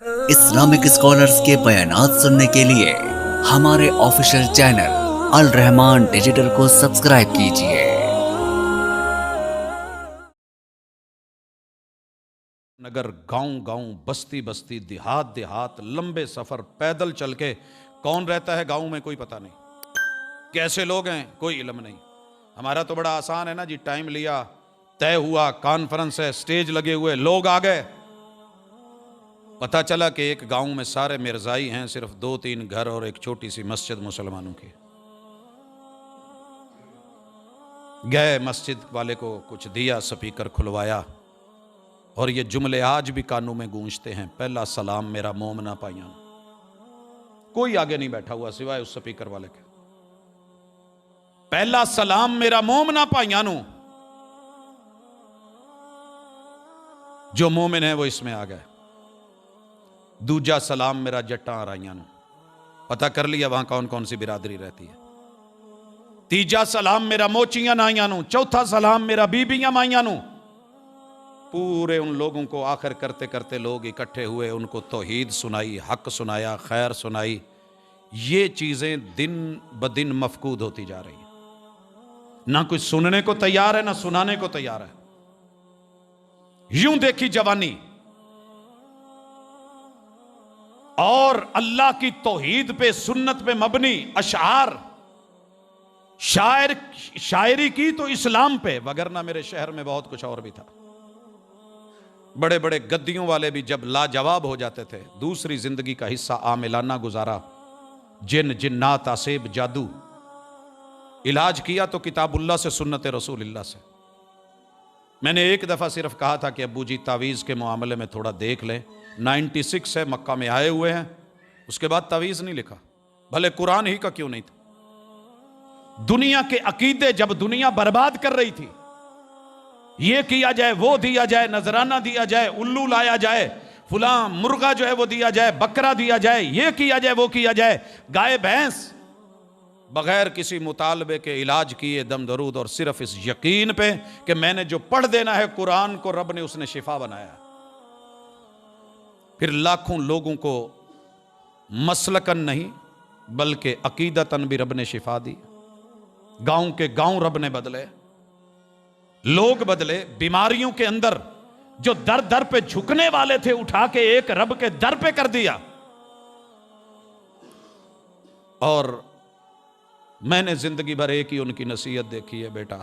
Islamic scholars के बयानात सुनने के लिए हमारे ऑफिशियल चैनल अल रहमान डिजिटल को सब्सक्राइब कीजिए। नगर, गांव गांव, बस्ती बस्ती, देहात देहात, लंबे सफर पैदल चल के कौन रहता है गांव में कोई पता नहीं, कैसे लोग हैं कोई इल्म नहीं। हमारा तो बड़ा आसान है ना जी, टाइम लिया, तय हुआ, कॉन्फ्रेंस है, स्टेज लगे हुए, लोग आ गए। पता चला कि एक गांव में सारे मिर्जाई हैं, सिर्फ 2-3 घर और एक छोटी सी मस्जिद मुसलमानों की। गए, मस्जिद वाले को कुछ दिया, स्पीकर खुलवाया और ये जुमले आज भी कानों में गूंजते हैं, पहला सलाम मेरा मोमना पाइयां। कोई आगे नहीं बैठा हुआ सिवाय उस स्पीकर वाले के। पहला सलाम मेरा मोमना पाइयां। जो मोमिन है वो इसमें आ गए। दूजा सलाम मेरा जट्टा आराइयां। पता कर लिया वहां कौन कौन सी बिरादरी रहती है। तीजा सलाम मेरा मोचियां नाइयां। चौथा सलाम मेरा बीबियां माइयां। पूरे उन लोगों को आखिर करते करते लोग इकट्ठे हुए, उनको तौहीद सुनाई, हक सुनाया, खैर सुनाई। ये चीजें दिन ब दिन मफकूद होती जा रही हैं। ना कोई सुनने को तैयार है ना सुनाने को तैयार है। यूं देखी जवानी और अल्लाह की तौहीद पे, सुन्नत पे मबनी अशार शायरी की तो इस्लाम पे, वगरना मेरे शहर में बहुत कुछ और भी था। बड़े बड़े गद्दियों वाले भी जब लाजवाब हो जाते थे, दूसरी जिंदगी का हिस्सा आमिलाना गुजारा, जिन जिन्नात आसेब जादू, इलाज किया तो किताबुल्लाह से, सुन्नत रसूलुल्लाह से। मैंने एक दफा सिर्फ कहा था कि अब्बू जी तावीज़ के मामले में थोड़ा देख लें। 96 है, मक्का में आए हुए हैं, उसके बाद तावीज़ नहीं लिखा, भले कुरान ही का क्यों नहीं था। दुनिया के अकीदे जब दुनिया बर्बाद कर रही थी, ये किया जाए, वो दिया जाए, नजराना दिया जाए, उल्लू लाया जाए, फुला मुर्गा जो है वो दिया जाए, बकरा दिया जाए, ये किया जाए, वो किया जाए, गाय भैंस, बगैर किसी मुतालबे के इलाज किए दम दरूद, और सिर्फ इस यकीन पे कि मैंने जो पढ़ देना है कुरान को, रब ने उसने शिफा बनाया। फिर लाखों लोगों को मसलकन नहीं बल्कि अकीदतन भी रब ने शिफा दी। गांव के गांव रब ने बदले, लोग बदले। बीमारियों के अंदर जो दर दर पे झुकने वाले थे, उठा के एक रब के दर पे कर दिया। और मैंने जिंदगी भर एक ही उनकी नसीहत देखी है, बेटा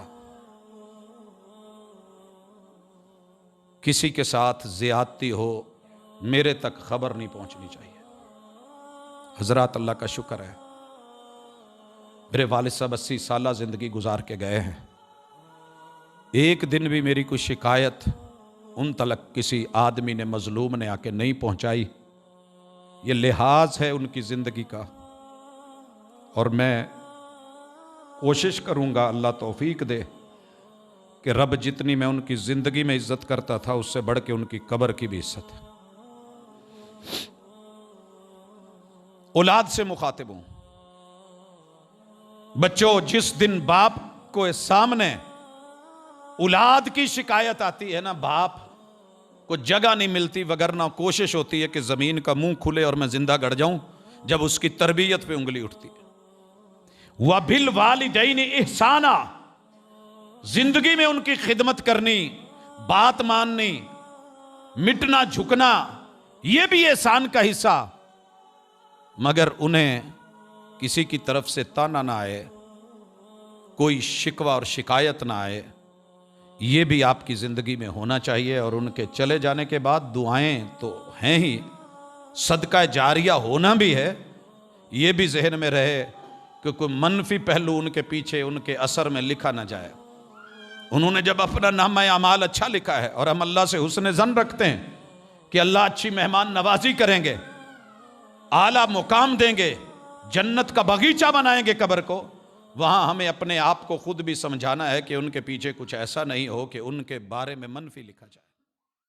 किसी के साथ ज्यादती हो मेरे तक खबर नहीं पहुंचनी चाहिए। हजरत अल्लाह का शुक्र है, मेरे वालिद साहब 80 साल जिंदगी गुजार के गए हैं। एक दिन भी मेरी कोई शिकायत उन तलक किसी आदमी ने, मजलूम ने आके नहीं पहुंचाई। ये लिहाज है उनकी जिंदगी का। और मैं कोशिश करूंगा, अल्लाह तौफीक दे, कि रब जितनी मैं उनकी जिंदगी में इज्जत करता था, उससे बढ़ के उनकी कब्र की भी इज्जत है। औलाद से मुखातिब हूं। बच्चों, जिस दिन बाप को सामने औलाद की शिकायत आती है ना, बाप को जगह नहीं मिलती, वगरना कोशिश होती है कि जमीन का मुंह खुले और मैं जिंदा गड़ जाऊं, जब उसकी तरबियत पे उंगली उठती है। वबिल वालिदैन इहसाना, जिंदगी में उनकी खिदमत करनी, बात माननी, मिटना झुकना, यह भी एहसान का हिस्सा। मगर उन्हें किसी की तरफ से ताना ना आए, कोई शिकवा और शिकायत ना आए, ये भी आपकी जिंदगी में होना चाहिए। और उनके चले जाने के बाद दुआएं तो हैं ही, सदका जारिया होना भी है। ये भी जहन में रहे कि कोई मनफी पहलू उनके पीछे, उनके असर में लिखा ना जाए। उन्होंने जब अपना नामा अमाल अच्छा लिखा है, और हम अल्लाह से हुस्न ज़न रखते हैं कि अल्लाह अच्छी मेहमान नवाजी करेंगे, आला मुकाम देंगे, जन्नत का बगीचा बनाएंगे कब्र को, वहां हमें अपने आप को खुद भी समझाना है कि उनके पीछे कुछ ऐसा नहीं हो कि उनके बारे में मनफी लिखा जाए।